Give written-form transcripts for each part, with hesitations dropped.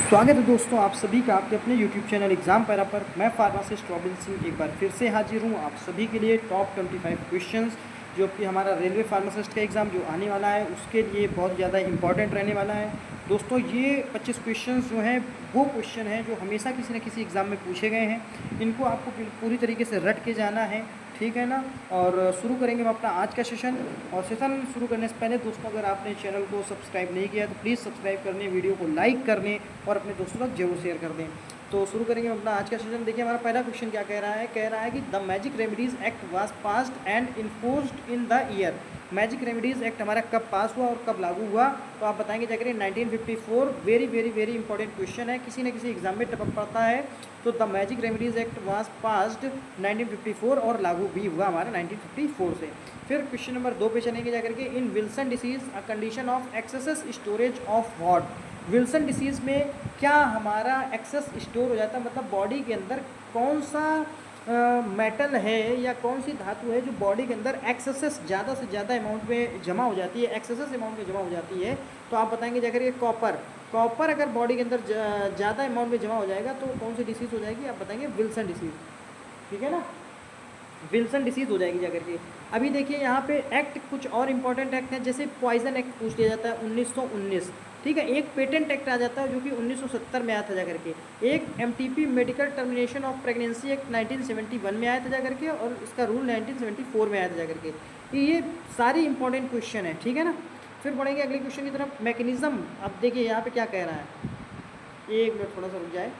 स्वागत है दोस्तों आप सभी का आपके अपने YouTube चैनल एग्ज़ाम पैरा पर। मैं फार्मासिस्ट रॉबिन सिंह एक बार फिर से हाजिर हूँ आप सभी के लिए टॉप 25 क्वेश्चंस जो कि हमारा रेलवे फार्मासिस्ट का एग्ज़ाम जो आने वाला है उसके लिए बहुत ज़्यादा इंपॉर्टेंट रहने वाला है। दोस्तों ये 25 क्वेश्चंस जो हैं वो क्वेश्चन हैं जो हमेशा किसी न किसी एग्ज़ाम में पूछे गए हैं। इनको आपको पूरी तरीके से रट के जाना है, ठीक है ना। और शुरू करेंगे हम अपना आज का सेशन। और सेशन शुरू करने से पहले दोस्तों अगर आपने चैनल को सब्सक्राइब नहीं किया तो प्लीज़ सब्सक्राइब करने, वीडियो को लाइक करने और अपने दोस्तों तक जरूर शेयर कर दें। तो शुरू करेंगे अपना आज का सेशन। देखिए हमारा पहला क्वेश्चन क्या कह रहा है कि the magic remedies act was passed and enforced in the year. Magic remedies act हमारा कब पास हुआ और कब लागू हुआ, तो आप बताएंगे जाकर 1954। Very very very important question है, किसी न किसी एग्जाम में टपक पड़ता है। तो the magic remedies act was passed 1954 और लागू भी हुआ हमारा 1954 से। फिर क्वेश्चन नंबर 2 पे चलेंगे जाकर के in Wilson disease a condition of excess storage of what. Wilson disease में क्या हमारा एक्सेस स्टोर हो जाता है, मतलब बॉडी के अंदर कौन सा मेटल है या कौन सी धातु है जो बॉडी के अंदर एक्सेस ज़्यादा से ज़्यादा अमाउंट में जमा हो जाती है, एक्सेस अमाउंट में जमा हो जाती है। तो आप बताएंगे जाकर ये कॉपर। कॉपर अगर बॉडी के अंदर ज़्यादा अमाउंट में जमा हो जाएगा तो कौन सी डिसीज़ हो जाएगी, आप बताएंगे विल्सन डिसीज़, ठीक है ना, विल्सन डिसीज़ हो जाएगी जाकर के। अभी देखिए यहाँ पे एक्ट कुछ और इंपॉर्टेंट एक्ट हैं, जैसे पॉइजन एक्ट पूछ लिया जाता है 1919, ठीक है। एक पेटेंट एक्ट आ जाता है जो कि 1970 में आया था जाकर के। एक MTP medical termination of pregnancy act 1971 में आया था जाकर के, और इसका रूल 1974 में आया था जाकर के। ये सारी इंपॉर्टेंट क्वेश्चन है, ठीक है ना। फिर बढ़ेंगे अगले क्वेश्चन की तरफ। मैकेनिज्म, अब देखिए यहाँ पे क्या कह रहा है, एक मिनट थोड़ा सा रुक जाए।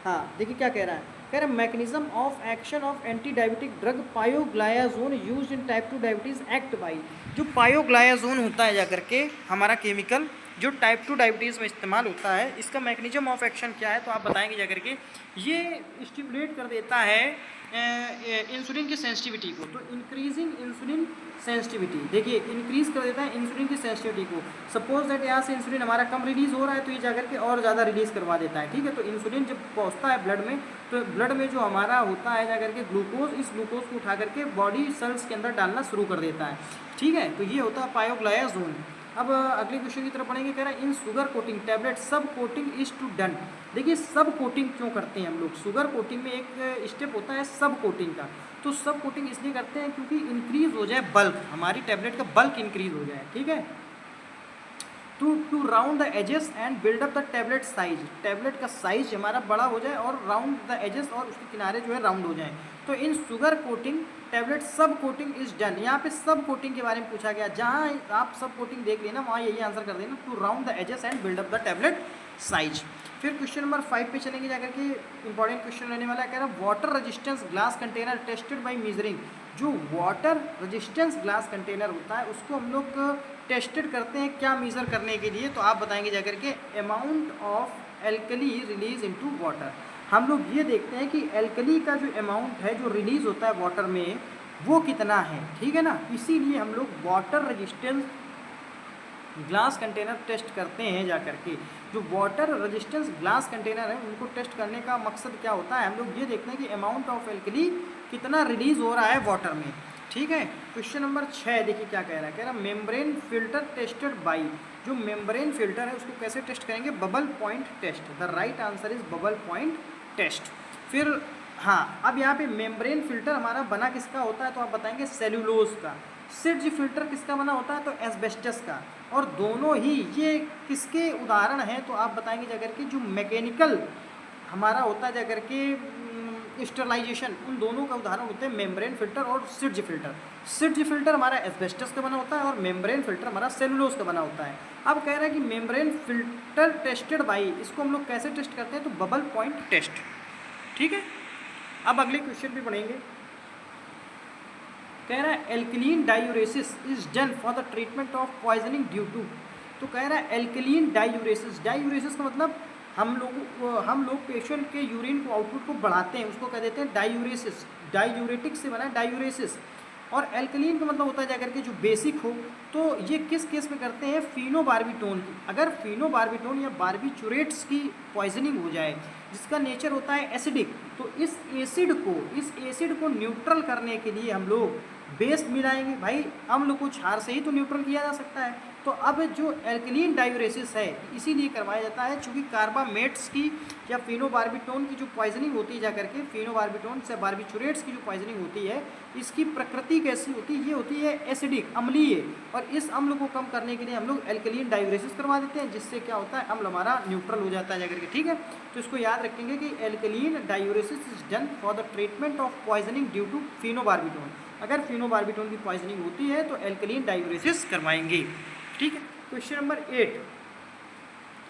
हाँ देखिए क्या कह रहा है, कह रहा है mechanism of action of anti diabetic drug pioglitazone used in type 2 diabetes act by. जो पायोग्लायाजोन होता है जाकर के हमारा केमिकल जो टाइप 2 डायबिटीज़ में इस्तेमाल होता है, इसका मैकेनिज्म ऑफ एक्शन क्या है, तो आप बताएंगे जाकर के ये स्टिमुलेट कर देता है इंसुलिन की सेंसिटिविटी को। तो इंक्रीजिंग इंसुलिन सेंसिटिविटी, देखिए इंक्रीज़ कर देता है इंसुलिन की सेंसिटिविटी को। सपोज दैट यहाँ से इंसुलिन हमारा कम रिलीज़ हो रहा है तो ये जाकर के और ज़्यादा रिलीज़ करवा देता है, ठीक है। तो इंसुलिन जब पहुँचता है ब्लड में तो ब्लड में जो हमारा होता है जाकर के ग्लूकोज, इस ग्लूकोज को उठा करके बॉडी सेल्स के अंदर डालना शुरू कर देता है, ठीक है। तो ये होता है पायोग्लायाजोन। अब अगले क्वेश्चन की तरफ पढ़ेंगे, कह रहा है इन शुगर कोटिंग टैबलेट सब कोटिंग इज टू डन। देखिए सब कोटिंग क्यों करते हैं हम लोग, शुगर कोटिंग में एक स्टेप होता है सब कोटिंग का। तो सब कोटिंग इसलिए करते हैं क्योंकि इंक्रीज हो जाए बल्क, हमारी टैबलेट का बल्क इंक्रीज हो जाए, ठीक है। To round the edges and build up the tablet size, tablet का साइज हमारा बड़ा हो जाए और राउंड द एजेस और उसके किनारे जो है राउंड हो जाए। तो इन शुगर कोटिंग टैबलेट सब कोटिंग इज डन, यहाँ पे सब कोटिंग के बारे में पूछा गया, जहाँ आप सब कोटिंग देख लेना वहाँ यही आंसर कर देना, to round the edges and build up the tablet size. फिर क्वेश्चन नंबर 5 पे चलेंगे जाकर के, इंपॉर्टेंट क्वेश्चन रहने वाला है, कह रहा है water resistance glass container tested by measuring. जो वाटर रेजिस्टेंस ग्लास कंटेनर होता है उसको हम लोग टेस्टेड करते हैं क्या मेज़र करने के लिए, तो आप बताएंगे जाकर के amount of alkali release into water. हम लोग ये देखते हैं कि एल्कली का जो अमाउंट है जो रिलीज होता है वाटर में वो कितना है, ठीक है ना। इसीलिए हम लोग water resistance glass container test करते हैं जाकर के। जो वाटर रेजिस्टेंस ग्लास कंटेनर है उनको टेस्ट करने का मकसद क्या होता है, हम लोग ये देखते हैं कि अमाउंट ऑफ एल्कली कितना रिलीज हो रहा है वाटर में, ठीक है। क्वेश्चन नंबर 6 देखिए क्या कह रहा है, कह रहा है मेम्ब्रेन फिल्टर टेस्टेड बाई। जो मेम्ब्रेन फिल्टर है उसको कैसे टेस्ट करेंगे, bubble point test. The right answer is bubble point test. फिर हाँ अब यहाँ पे मेम्ब्रेन फिल्टर हमारा बना किसका होता है, तो आप बताएंगे सेल्यूलोज का। सिड्ज फिल्टर किसका बना होता है, तो एस्बेस्टस का। और दोनों ही ये किसके उदाहरण हैं, तो आप बताएंगे जाकर के जो मैकेनिकल हमारा होता है जाकर के स्टरलाइजेशन, उन दोनों का उदाहरण होते हैं मेम्ब्रेन फिल्टर और सिड्ज फिल्टर। सिड्ज फिल्टर हमारा एस्बेस्टस का बना होता है और मेम्ब्रेन फिल्टर हमारा सेलुलोज का बना होता है। अब कह रहा है कि मेम्ब्रेन फिल्टर टेस्टेड बाई, इसको हम लोग कैसे टेस्ट करते हैं, तो बबल पॉइंट टेस्ट, ठीक है। अब अगले क्वेश्चन भी पढ़ेंगे, कह रहा है alkaline diuresis is done for the treatment of poisoning due to. तो कह रहा है एल्कलीन डायूरेसिस, डायूरेसिस का मतलब हम लोग पेशेंट के यूरिन को आउटपुट को बढ़ाते हैं, उसको कह देते हैं डायूरेसिस। डायूरेटिक से बना डायूरेसिस। और एल्कलीन का मतलब होता है जाकर के जो बेसिक हो। तो ये किस केस में करते हैं, फिनोबार्बिटोन की। अगर फिनोबार्बिटोन या बार्बिचुरेट्स की पॉइजनिंग हो जाए जिसका नेचर होता है एसिडिक, तो इस एसिड को न्यूट्रल करने के लिए हम लोग बेस मिलाएंगे। भाई अम्ल को क्षार से ही तो न्यूट्रल किया जा सकता है, तो तो अब जो एल्कलीन डायूरेसिस है इसीलिए करवाया जाता है चूँकि कार्बामेट्स की या फिनोबार्बिटोन की जो पॉइजनिंग होती है जाकर के फिनोबार्बिटोन से बार्बिचुरेट्स की जो पॉइजनिंग होती है इसकी प्रकृति कैसी होती है, ये होती है एसिडिक, अम्लीय, और इस अम्ल को कम करने के लिए हम लोग एल्कलीन डायूरेसिस करवा देते हैं, जिससे क्या होता है अम्ल हमारा न्यूट्रल हो जाता है जाकर के। ठीक है, तो इसको याद रखेंगे कि alkaline diuresis is done for the treatment of poisoning due to phenobarbitone. अगर फिनोबार्बिटोन की पॉइजनिंग होती है तो एल्कलीन डायूरेसिस करवाएंगे। ठीक है, क्वेश्चन नंबर 8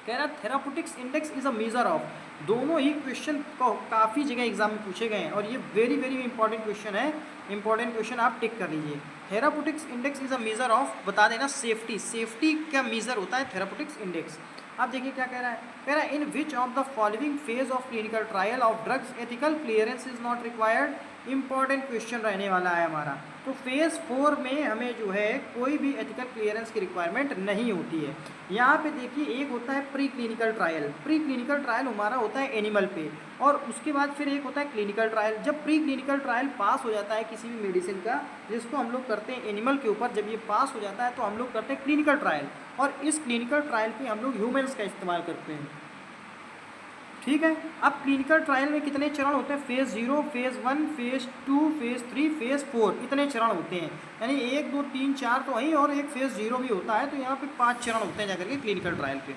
कह रहा therapeutics index is a measure of. दोनों ही क्वेश्चन को काफ़ी जगह एग्जाम में पूछे गए हैं और ये वेरी वेरी इंपॉर्टेंट क्वेश्चन है। इंपॉर्टेंट क्वेश्चन आप टिक कर लीजिए। Therapeutics index is a measure of, बता देना सेफ्टी, सेफ्टी का मेजर होता है थेराप्यूटिक्स इंडेक्स। आप देखिए क्या कह रहा है, कह रहा है in which of the following phase of clinical trial of drugs ethical clearance is not required. Important question रहने वाला है हमारा। तो फेज़ 4 में हमें जो है कोई भी एथिकल क्लियरेंस की रिक्वायरमेंट नहीं होती है। यहाँ पे देखिए एक होता है pre clinical trial. Pre clinical trial हमारा होता है एनिमल पे, और उसके बाद फिर एक होता है क्लिनिकल ट्रायल। जब प्री क्लिनिकल ट्रायल पास हो जाता है किसी भी मेडिसिन का, जिसको हम लोग करते हैं एनिमल के ऊपर, जब ये पास हो जाता है तो हम लोग करते हैं क्लिनिकल ट्रायल, और इस क्लिनिकल ट्रायल पे हम लोग ह्यूमन्स का इस्तेमाल करते हैं। ठीक है, अब क्लिनिकल ट्रायल में कितने चरण होते हैं, phase 0, phase 1, phase 2, phase 3, phase 4, इतने चरण होते हैं। यानी 1, 2, 3, 4 तो वहीं, और एक फेज़ 0 भी होता है, तो यहाँ पे 5 चरण होते हैं जाकर के क्लिनिकल ट्रायल पे।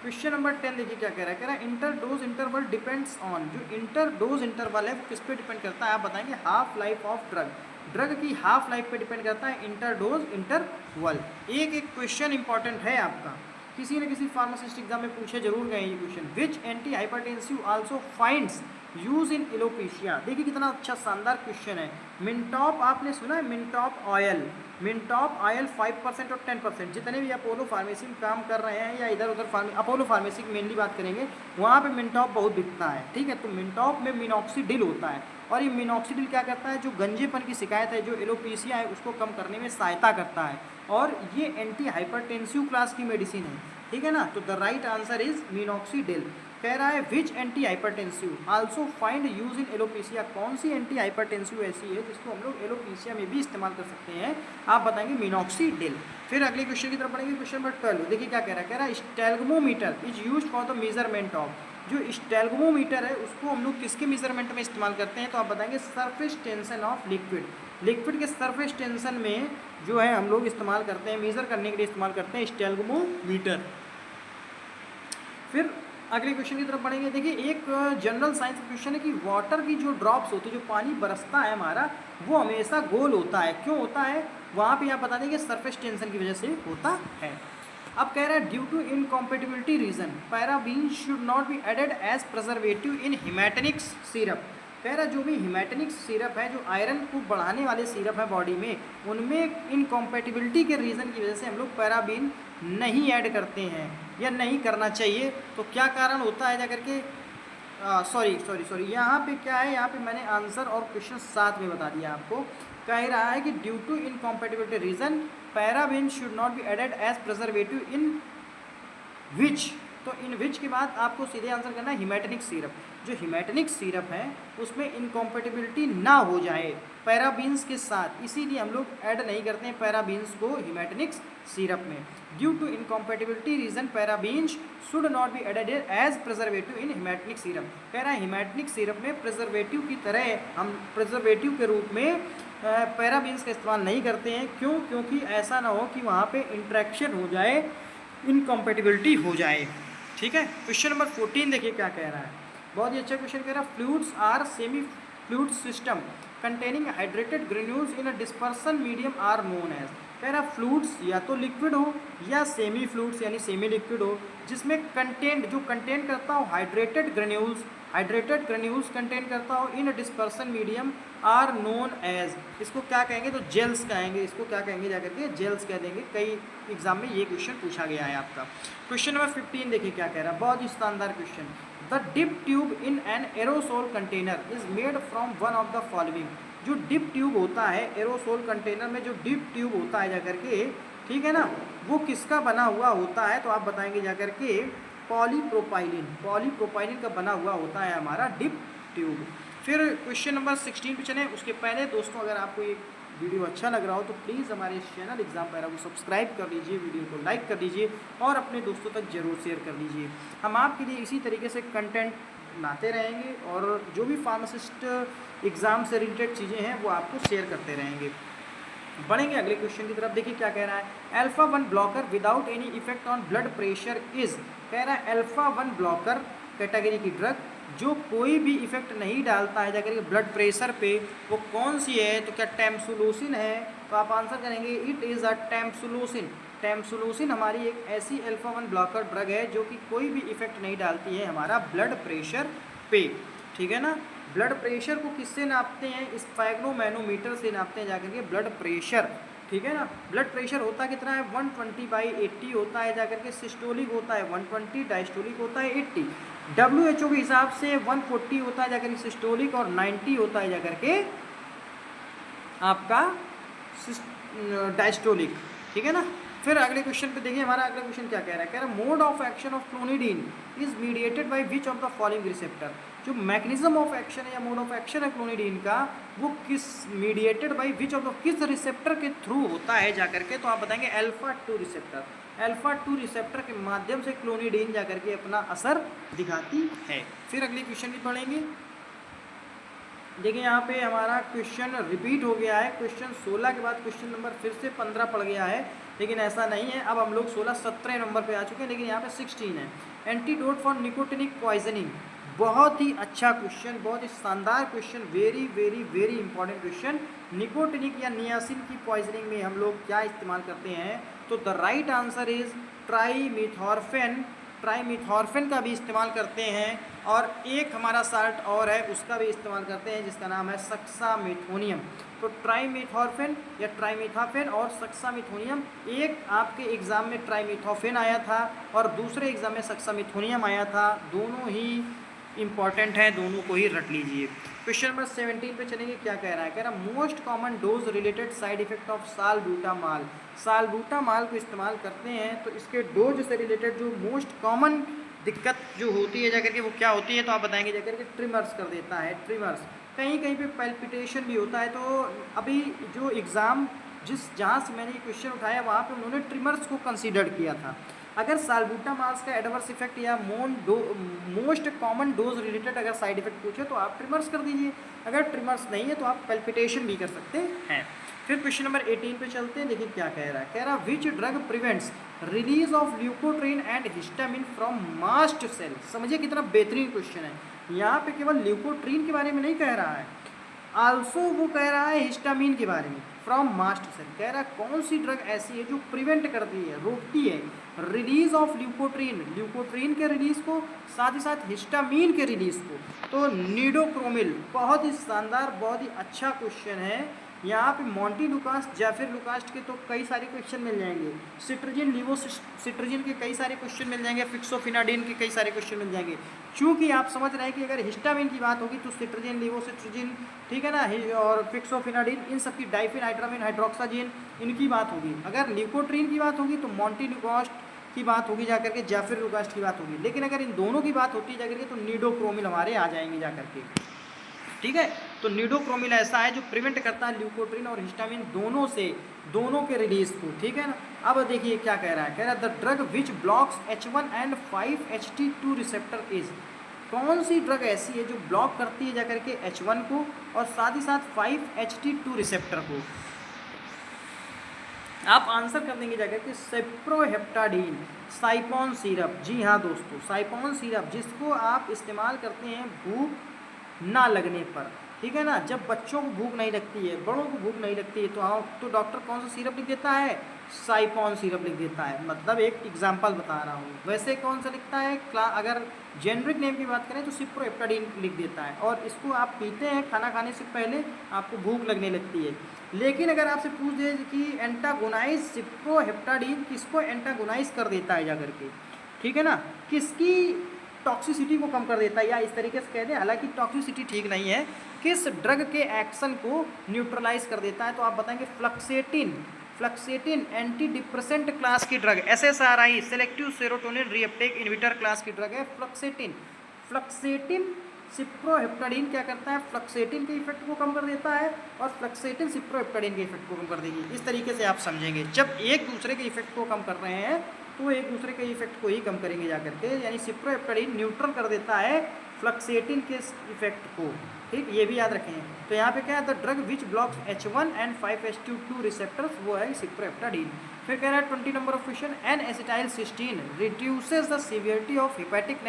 क्वेश्चन नंबर 10 देखिए क्या कह रहा है, कह रहा है inter dose interval depends on. जो इंटर डोज इंटरवल है वो किस पे डिपेंड करता है, आप बताएंगे half life of drug. Drug की हाफ लाइफ पे डिपेंड करता है इंटर डोज इंटरवल। एक क्वेश्चन इंपॉर्टेंट है आपका, किसी न किसी फार्मासिस्ट एग्जाम में पूछे जरूर गए ये question. Which anti hypertensive also finds use in alopecia. देखिए कितना अच्छा शानदार क्वेश्चन है। मिनटॉप आपने सुना है, मिनटॉप ऑयल। मिनटॉप ऑयल 5% और 10%, जितने भी अपोलो फार्मेसी में काम कर रहे हैं या इधर उधर अपोलो फार्मेसी की मेनली बात करेंगे, वहाँ पे मिनटॉप बहुत बिकता है। ठीक है, तो मिनटॉप में मिनॉक्सीडिल होता है, और ये मिनॉक्सीडिल क्या करता है, जो गंजेपन की शिकायत है, जो एलोपेशिया है, उसको कम करने में सहायता करता है, और ये एंटी हाइपरटेंसिव क्लास की मेडिसिन है। ठीक है ना, तो the right answer is minoxidil. कह रहा है which anti hypertensive also find use in alopecia. कौन सी एंटी हाइपरटेंसिव ऐसी है जिसको हम लोग एलोपेशिया में भी इस्तेमाल कर सकते हैं, आप बताएंगे मिनॉक्सीडिल। फिर अगले क्वेश्चन की तरफ पढ़ेंगे, क्वेश्चन नंबर 12 देखिए क्या कह रहा है stalagmometer is use for the measurement of. जो स्टेल्गमोमीटर है उसको हम लोग किसके मेजरमेंट में इस्तेमाल करते हैं, तो आप बताएंगे surface tension of liquid. Liquid के सरफेस टेंशन में जो है हम लोग इस्तेमाल करते हैं, मेजर करने के लिए इस्तेमाल करते हैं स्टेल्गमोमीटर। फिर अगले क्वेश्चन की तरफ पढ़ेंगे। देखिए एक जनरल साइंस क्वेश्चन है कि वाटर की जो ड्रॉप्स होती है, जो पानी बरसता है हमारा, वो हमेशा गोल होता है। क्यों होता है, वहाँ पे आप बता देंगे सरफेस टेंशन की वजह से होता है। अब कह रहा है due to incompatibility reason paraben should not be added as preservative in haematinics syrup. कह रहा है जो भी हिमैटेनिक्स सिरप है, जो आयरन को बढ़ाने वाले सिरप है बॉडी में, उनमें इनकॉम्पेटिबिलिटी के रीज़न की वजह से हम लोग पैराबीन नहीं ऐड करते हैं या नहीं करना चाहिए। तो क्या कारण होता है जाकर के, सॉरी यहाँ पे क्या है, यहाँ पे मैंने आंसर और क्वेश्चन साथ में बता दिया आपको। कह रहा है कि due to incompatibility reason paraben should not be added as preservative in which. तो इन विच के बाद आपको सीधे आंसर करना है हिमैटेनिक सिरप। जो हिमैटेनिक सिरप है उसमें इनकॉम्पेटिबिलिटी ना हो जाए पैराबीन्स के साथ, इसीलिए हम लोग ऐड नहीं करते हैं पैराबीन्स को हिमैटेनिक सिरप में। Due to incompatibility reason parabens should not be added as preservative in haematinic syrup. कह रहा है हिमैटेनिक सिरप में प्रिजर्वेटिव की तरह हम प्रिजर्वेटिव के रूप में पैराबीन्स का इस्तेमाल नहीं करते हैं। क्यों, क्योंकि ऐसा ना हो कि वहाँ पे इंट्रैक्शन हो जाए, इनकॉम्पेटिबिलिटी हो जाए। ठीक है, क्वेश्चन नंबर 14 देखिए क्या कह रहा है, बहुत ही अच्छा क्वेश्चन कह रहा है fluids or semi fluid system containing hydrated granules in a dispersion medium are known as. कह रहा फ्लूइड्स या तो लिक्विड हो या सेमी फ्लूइड्स यानी सेमी लिक्विड हो, जिसमें कंटेंट जो कंटेन करता हो हाइड्रेटेड ग्रेन्यूल्स कंटेन करता हो in dispersion medium are known as. इसको क्या कहेंगे, तो जेल्स कहेंगे। इसको क्या कहेंगे जाकर के, जेल्स कह देंगे। कई एग्जाम में ये क्वेश्चन पूछा गया है आपका। क्वेश्चन नंबर 15 देखिए क्या कह रहा है, बहुत ही शानदार question. The dip tube in an aerosol container is made from one of the following. जो डिप ट्यूब होता है एरोसोल कंटेनर में, जो डिप ट्यूब होता है जाकर के, ठीक है ना, वो किसका बना हुआ होता है, तो आप बताएंगे जाकर के पॉलीप्रोपाइलिन का बना हुआ होता है हमारा डिप ट्यूब। फिर क्वेश्चन नंबर 16 पे चलें, उसके पहले दोस्तों अगर आपको ये वीडियो अच्छा लग रहा हो तो प्लीज़ हमारे इस चैनल एग्जाम पैरा को सब्सक्राइब कर लीजिए, वीडियो को लाइक कर दीजिए और अपने दोस्तों तक जरूर शेयर कर दीजिए। हम आपके लिए इसी तरीके से कंटेंट लाते रहेंगे और जो भी फार्मासिस्ट एग्ज़ाम से रिलेटेड चीज़ें हैं वो आपको शेयर करते रहेंगे। बढ़ेंगे अगले क्वेश्चन की तरफ। देखिए क्या कह रहा है, alpha 1 blocker without any effect on blood pressure is. कह रहा है अल्फा 1 ब्लॉकर कैटेगरी की ड्रग जो कोई भी इफेक्ट नहीं डालता है जाकर के ब्लड प्रेशर पे, वो कौन सी है? तो क्या टैम्सुलोसिन है? तो आप आंसर करेंगे इट इज़ अ टैम्सुलोसिन। टैम्सुलोसिन हमारी एक ऐसी अल्फा 1 ब्लॉकर ड्रग है जो कि कोई भी इफेक्ट नहीं डालती है हमारा ब्लड प्रेशर पे, ठीक है ना। ब्लड प्रेशर को किससे नापते हैं? इस स्फैग्नोमैनोमीटर से नापते हैं जाकर के ब्लड प्रेशर, ठीक है ना। ब्लड प्रेशर होता कितना है? 120/80 होता है जाकर के। सिस्टोलिक होता है 120, डायस्टोलिक होता है 80। WHO के हिसाब से 140 होता है जाकर के सिस्टोलिक और 90 होता है जाकर के आपका डायस्टोलिक, ठीक है ना। फिर अगले क्वेश्चन पे देखिए हमारा अगला क्वेश्चन क्या कह रहा है। कह रहा है mode of action of clonidine is mediated by which of the following receptor. जो मैकेनिज्म ऑफ एक्शन या मोड ऑफ एक्शन है क्लोनिडीन का, वो किस mediated by which of the किस रिसेप्टर के थ्रू होता है जाकर के? तो आप बताएंगे अल्फा 2 रिसेप्टर। अल्फा 2 रिसेप्टर के माध्यम से क्लोनिडीन जाकर के अपना असर दिखाती है। फिर अगले क्वेश्चन भी पढ़ेंगे। देखिए यहाँ पे हमारा क्वेश्चन रिपीट हो गया है। क्वेश्चन 16 के बाद क्वेश्चन नंबर फिर से 15 पड़ गया है, लेकिन ऐसा नहीं है। अब हम लोग 16-17 नंबर पे आ चुके हैं, लेकिन यहाँ पे 16 है। एंटीडोट फॉर निकोटिनिक पॉइजनिंग, बहुत ही अच्छा क्वेश्चन, बहुत ही शानदार question, very very very important question. Nicotinic या नियासिन की पॉइजनिंग में हम लोग क्या इस्तेमाल करते हैं? तो द राइट आंसर इज ट्राईमिथॉर्फेन। ट्राईमिथॉर्फेन का भी इस्तेमाल करते हैं और एक हमारा साल्ट और है उसका भी इस्तेमाल करते हैं जिसका नाम है सक्सामिथोनियम। तो ट्राईमिथॉर्फेन या ट्राईमिथाफेन और सक्सामिथोनियम, एक आपके एग्ज़ाम में ट्राईमिथॉफेन आया था और दूसरे एग्ज़ाम में सक्सामिथोनियम आया था। दोनों ही इंपॉर्टेंट है, दोनों को ही रट लीजिए। क्वेश्चन नंबर 17 पे चलेंगे। क्या कह रहा है? कह रहा है most common dose related side effect of salbutamol. Salbutamol को इस्तेमाल करते हैं तो इसके डोज से रिलेटेड जो मोस्ट कॉमन दिक्कत जो होती है जाकर के वो क्या होती है? तो आप बताएंगे जाकर के ट्रिमर्स कर देता है, ट्रिमर्स। कहीं कहीं पे पैल्पिटेशन भी होता है। तो अभी जो एग्ज़ाम जहाँ से मैंने ये क्वेश्चन उठाया वहाँ पे उन्होंने ट्रिमर्स को कंसीडर किया था। अगर सालबुटामाल का एडवर्स इफेक्ट या मोस्ट कॉमन डोज रिलेटेड अगर साइड इफेक्ट पूछे तो आप ट्रिमर्स कर दीजिए, अगर ट्रिमर्स नहीं है तो आप पैल्पिटेशन भी कर सकते हैं। फिर क्वेश्चन नंबर 18 पे चलते हैं। देखिए क्या कह रहा है। कह रहा है which drug prevents release of leukotriene and histamine from mast cell. समझिए कितना बेहतरीन क्वेश्चन है। यहाँ पे केवल ल्यूकोट्रीन के बारे में नहीं कह रहा है, आल्सो वो कह रहा है हिस्टामिन के बारे में, फ्रॉम मास्ट सेल। कह रहा है कौन सी ड्रग ऐसी है जो प्रिवेंट करती है, रोकती है रिलीज ऑफ ल्यूकोट्रीन, ल्यूकोट्रीन के रिलीज को, साथ ही साथ हिस्टामिन के रिलीज को। तो निडोक्रोमिल। बहुत ही शानदार, बहुत ही अच्छा क्वेश्चन है। यहाँ पे मॉन्टी लुकास्ट, जैफिर लुकास्ट के तो कई सारे क्वेश्चन मिल जाएंगे, सिट्रजिन लिवोसिट्रजिन के कई सारे क्वेश्चन मिल जाएंगे, फिक्सोफिनाडिन के कई सारे क्वेश्चन मिल जाएंगे। चूँकि आप समझ रहे हैं कि अगर हिस्टामिन की बात होगी तो सिट्रजिन, लिवोसिट्रजिन, ठीक है ना, और फिक्सोफिनाडिन, इन सब की डाइफेनहाइड्रामिन, हाइड्रोक्साजिन, इनकी बात होगी। अगर ल्यूकोट्रीन की बात होगी तो मॉन्टी लुकास्ट की बात होगी जाकर के, जैफिर लुकास्ट की बात होगी। लेकिन अगर इन दोनों की बात होती है जाकर के तो निडोक्रोमिल हमारे आ जाएंगे जाकर के, ठीक है। तो निडोक्रोमिल ऐसा है जो प्रिवेंट करता है ल्यूकोट्रीन और हिस्टामिन दोनों से, दोनों के रिलीज को, ठीक है ना। अब देखिए क्या कह रहा है। कह रहा है the drug which blocks H1 and 5-HT2 receptor is. कौन सी ड्रग ऐसी है जो ब्लॉक करती है जाकर के H1 को और साथ ही साथ 5-HT2 रिसेप्टर को? आप आंसर कर देंगे जाकर के सेप्रोहेप्टाडीन, साइपॉन सिरप। जी हाँ दोस्तों, साइपॉन सिरप जिसको आप इस्तेमाल करते हैं भूख ना लगने पर, ठीक है ना। जब बच्चों को भूख नहीं लगती है, बड़ों को भूख नहीं लगती है तो डॉक्टर कौन सा सिरप लिख देता है? साइपॉन सिरप लिख देता है। मतलब एक एग्जांपल बता रहा हूँ। वैसे कौन सा लिखता है? अगर जेनरिक नेम की बात करें तो सिप्रोहेप्टाडीन लिख देता है। और इसको आप पीते हैं खाना खाने से पहले, आपको भूख लगने लगती है। लेकिन अगर आपसे पूछ दे कि एंटागोनाइज सिप्रोहेप्टाडीन किसको एंटागोनाइज कर देता है जाकर के, ठीक है ना, किसकी टॉक्सिसिटी को कम कर देता है, या इस तरीके से कह दें, हालांकि टॉक्सिसिटी ठीक नहीं है, किस ड्रग के एक्शन को न्यूट्रलाइज कर देता है? तो आप बताएंगे फ्लक्सेटिन। फ्लक्सेटिन एंटी डिप्रेसेंट क्लास की drug, SSRI selective serotonin reuptake inhibitor class की ड्रग है फ्लक्सेटिन। फ्लक्सेटिन सिप्रोहेप्टाडीन क्या करता है, फ्लक्सेटिन के इफेक्ट को कम कर देता है और फ्लक्सेटिन सिप्रोहेप्टाडीन के इफेक्ट को कम कर देगी। इस तरीके से आप समझेंगे, जब एक दूसरे के इफेक्ट को कम कर रहे हैं तो एक दूसरे के इफेक्ट को ही कम करेंगे जा करके, यानी सिप्रोहेप्टाडीन न्यूट्रल कर देता है फ्लक्सेटिन के इफेक्ट को। ठीक, ये भी याद रखें। तो यहाँ पे क्या है, the drug which blocks H1 and 5-HT2 receptors, वो है सिप्रोहेप्टाडीन। फिर कह रहा है 20 number of question, N acetyl cysteine reduces the severity of hepatic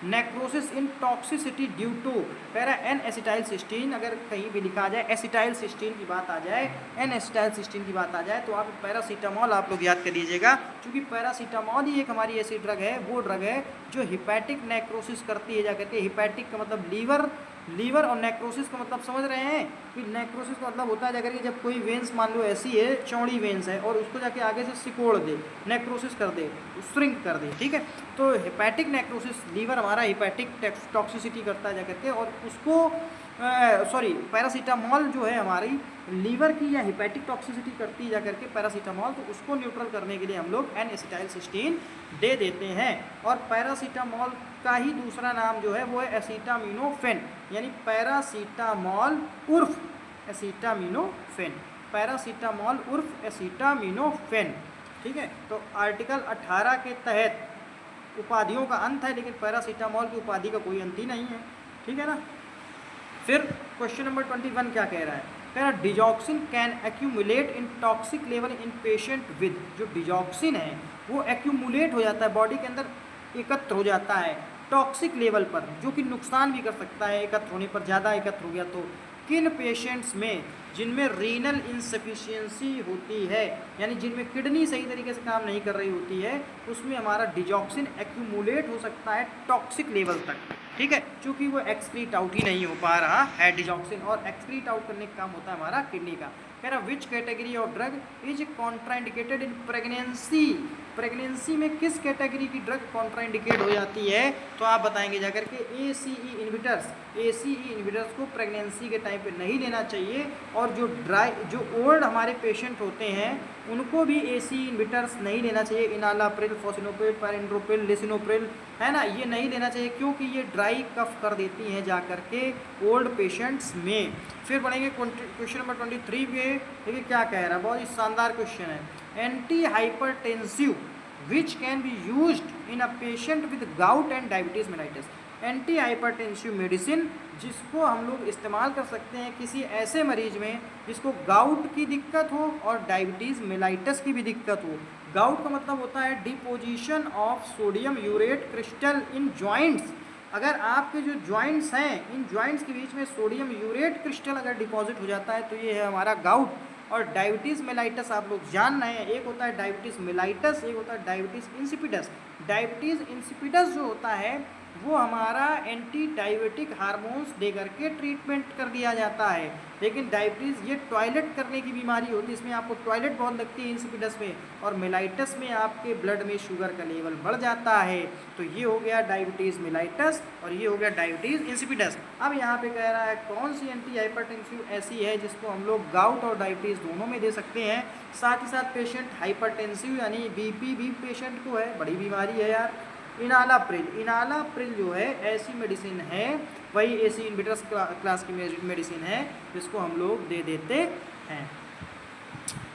necrosis in toxicity due to. कह रहा है एन एसिटाइल सिस्टीन, अगर कहीं भी लिखा जाए एसिटाइल सिस्टीन की बात आ जाए, एन एसिटाइल सिस्टीन की बात आ जाए तो आप पैरासीटामॉल आप लोग याद कर लीजिएगा, क्योंकि पैरासीटामॉल ही एक हमारी ऐसी ड्रग है, वो ड्रग है जो हिपैटिक नेक्रोसिस करती है जा करके। हिपैटिक का मतलब लीवर और नेक्रोसिस का मतलब समझ रहे हैं कि नेक्रोसिस का मतलब होता है जाकर के जब कोई वेंस मान लो ऐसी है, चौड़ी वेंस है और उसको जाके आगे से सिकोड़ दे, नेक्रोसिस कर दे, श्रिंक कर दे। ठीक है, तो हेपैटिक नेक्रोसिस, लीवर हमारा हेपैटिक टॉक्सिसिटी करता है जाकर के, और उसको पैरासीटामॉल जो है हमारी लीवर की या हेपैटिक टॉक्सिसिटी करती है जाकर के पैरासीटामॉल, तो उसको न्यूट्रल करने के लिए हम लोग एन एसिटाइल सिस्टीन दे देते हैं। और पैरासीटामॉल का ही दूसरा नाम जो है वो है एसिटामिनोफेन, यानी पैरासीटामॉल उर्फ एसिटामिनोफेन, पैरासीटामॉल उर्फ एसिटामिनोफेन। ठीक है, तो आर्टिकल 18 के तहत उपाधियों का अंत है, लेकिन पैरासीटामॉल की उपाधि का कोई अंत ही नहीं है। ठीक है ना। फिर क्वेश्चन नंबर 21 क्या कह रहा है, कह रहा है digoxin can accumulate in toxic level in patient with, जो डिजॉक्सिन है वो एक्यूमुलेट हो जाता है बॉडी के अंदर, एकत्र हो जाता है टॉक्सिक लेवल पर, जो कि नुकसान भी कर सकता है एकत्र होने पर, ज़्यादा एकत्र हो गया तो। किन पेशेंट्स में, जिनमें रीनल इंसफिशियंसी होती है, यानी जिनमें किडनी सही तरीके से काम नहीं कर रही होती है, उसमें हमारा डिजॉक्सिन एक्यूमुलेट हो सकता है टॉक्सिक लेवल तक। ठीक है, चूँकि वो एक्सक्रीट आउट ही नहीं हो पा रहा है डिजॉक्सिन, और एक्सक्रीट आउट करने का काम होता है हमारा किडनी का। कह रहा which category of drug is contraindicated in pregnancy, pregnancy में किस कैटेगरी की ड्रग कॉन्ट्राइंडिकेट हो जाती है, तो आप बताएंगे जाकर के ACE इन्हिबिटर्स को प्रेगनेंसी के टाइम पे नहीं लेना चाहिए, और जो ओल्ड हमारे पेशेंट होते हैं उनको भी ACE इन्हिबिटर्स नहीं लेना चाहिए, इनालाप्रिल, फॉसिनोप्रिल, पैरेंड्रोप्रिल, लिसिनोप्रिल, है ना, ये नहीं लेना चाहिए, क्योंकि ये ड्राई कफ कर देती हैं जा करके ओल्ड पेशेंट्स में। फिर बढ़ेंगे क्वेश्चन नंबर 23 पे, देखिए क्या कह रहा है, बहुत ही शानदार क्वेश्चन है। Anti hypertensive which can be used in a patient with gout and diabetes mellitus, anti hypertensive medicine जिसको हम लोग इस्तेमाल कर सकते हैं किसी ऐसे मरीज में जिसको गाउट की दिक्कत हो और डायबिटीज़ मेलाइटस की भी दिक्कत हो। गाउट का मतलब होता है deposition of sodium urate crystal in joints, अगर आपके जो जॉइंट्स हैं, इन जॉइंट्स के बीच में सोडियम यूरेट क्रिस्टल अगर डिपॉजिट हो जाता है तो ये है हमारा गाउट। और डायबिटीज़ मेलाइटस आप लोग जान रहे हैं, एक होता है डायबिटीज़ मेलाइटस, एक होता है डायबिटीज़ इंसिपिडस। डायबिटीज़ इंसिपिडस जो होता है वो हमारा एंटी डायबिटिक हार्मोन्स दे करके ट्रीटमेंट कर दिया जाता है, लेकिन डायबिटीज़ ये टॉयलेट करने की बीमारी होती है, इसमें आपको टॉयलेट बहुत लगती है इंसिपिडस में, और मेलाइटस में आपके ब्लड में शुगर का लेवल बढ़ जाता है। तो ये हो गया डायबिटीज़ मेलाइटस और ये हो गया डायबिटीज़ इंसिपिडस। अब यहाँ पे कह रहा है कौन सी एंटी हाइपरटेंसिव ऐसी है जिसको हम लोग गाउट और डायबिटीज़ दोनों में दे सकते हैं। साथ ही साथ पेशेंट हाइपरटेंसिव यानी BP भी पेशेंट को है, बड़ी बीमारी है यार। इनालाप्रिल जो है ऐसी मेडिसिन है, वही ACE इन्हिबिटर्स क्लास की मेडिसिन है जिसको हम लोग दे देते हैं।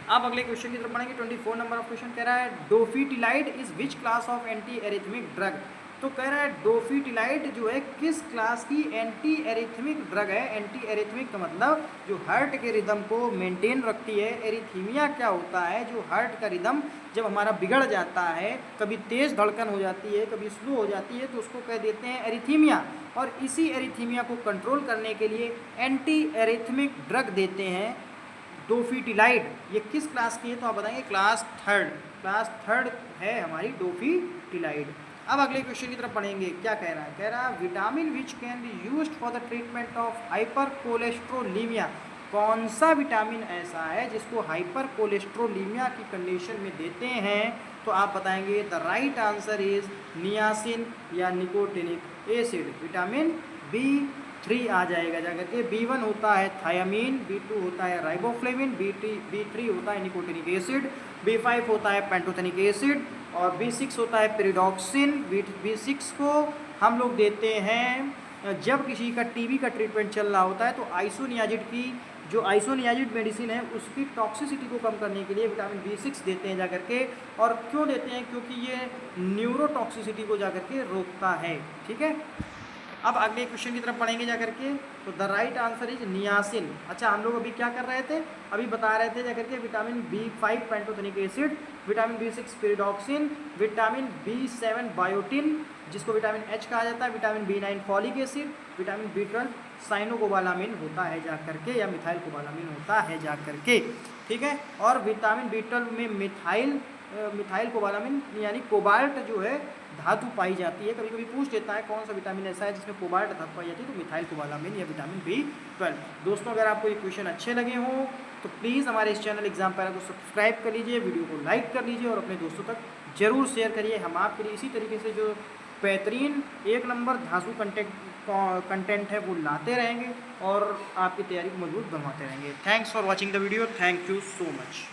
अब अगले क्वेश्चन की तरफ बढ़ेंगे। 24 नंबर ऑफ क्वेश्चन कह रहा है dofetilide is which class of anti arrhythmic drug, तो कह रहा है डोफिटिलाइड जो है किस क्लास की एंटी एरिथमिक ड्रग है। एंटी एरिथमिक का मतलब जो हार्ट के रिदम को मेंटेन रखती है। एरिथीमिया क्या होता है, जो हार्ट का रिदम जब हमारा बिगड़ जाता है, कभी तेज़ धड़कन हो जाती है, कभी स्लो हो जाती है, तो उसको कह देते हैं एरिथीमिया। और इसी एरिथीमिया को कंट्रोल करने के लिए एंटी एरिथमिक ड्रग देते हैं डोफिटिलाइड। ये किस क्लास की है, तो आप बताएंगे क्लास थर्ड है हमारी डोफिटिलाइड। अब अगले क्वेश्चन की तरफ पढ़ेंगे, क्या कह रहा है, कह रहा है vitamin which can be used for the treatment of hyper cholesterolemia, कौन सा विटामिन ऐसा है जिसको हाइपर कोलेस्ट्रोलीमिया की कंडीशन में देते हैं, तो आप बताएंगे the right answer is niacin या निकोटिनिक एसिड। विटामिन B3 आ जाएगा जाकर के। B1 होता है थायामीन, B2 होता है राइबोफ्लेविन, B3 होता है निकोटिनिक एसिड, B5 होता है पेंटोथेनिक एसिड और B6 होता है पेरिडॉक्सिन। B6 को हम लोग देते हैं जब किसी का टीबी का ट्रीटमेंट चल रहा होता है तो आइसोनियाजिड की जो आइसोनियाजिड मेडिसिन है उसकी टॉक्सिसिटी को कम करने के लिए विटामिन B6 देते हैं जाकर के। और क्यों देते हैं? क्योंकि ये न्यूरोटॉक्सिसिटी को जाकर के रोकता है। ठीक है, अब अगले क्वेश्चन की तरफ पढ़ेंगे जाकर के। तो the right answer is niacin. अच्छा, हम लोग अभी क्या कर रहे थे? अभी बता रहे थे जाकर के vitamin B5 pantothenic acid, vitamin B6 pyridoxine, vitamin B7 biotin जिसको विटामिन H कहा जाता है, vitamin B9 folic acid, vitamin B12 cyanocobalamin होता है जाकर के, या मिथाइल कोबालामिन होता है जाकर के। ठीक है, और विटामिन B12 में मिथाइल कोबालामिन यानी कोबाल्ट जो है धातु पाई जाती है। कभी कभी पूछ देता है कौन सा विटामिन ऐसा है जिसमें कोबाल्ट धातु पाई जाती है, तो मिथाइल कोबालामिन या विटामिन B12। दोस्तों, अगर आपको ये क्वेश्चन अच्छे लगे हों तो प्लीज़ हमारे इस चैनल एग्जाम पैरा को सब्सक्राइब कर लीजिए, वीडियो को लाइक कर लीजिए और अपने दोस्तों तक जरूर शेयर करिए। हम आपके लिए इसी तरीके से जो बेहतरीन एक नंबर धांसू कंटेंट है वो लाते रहेंगे और आपकी तैयारी को मजबूत बनवाते रहेंगे। Thanks for watching the video. Thank you so much.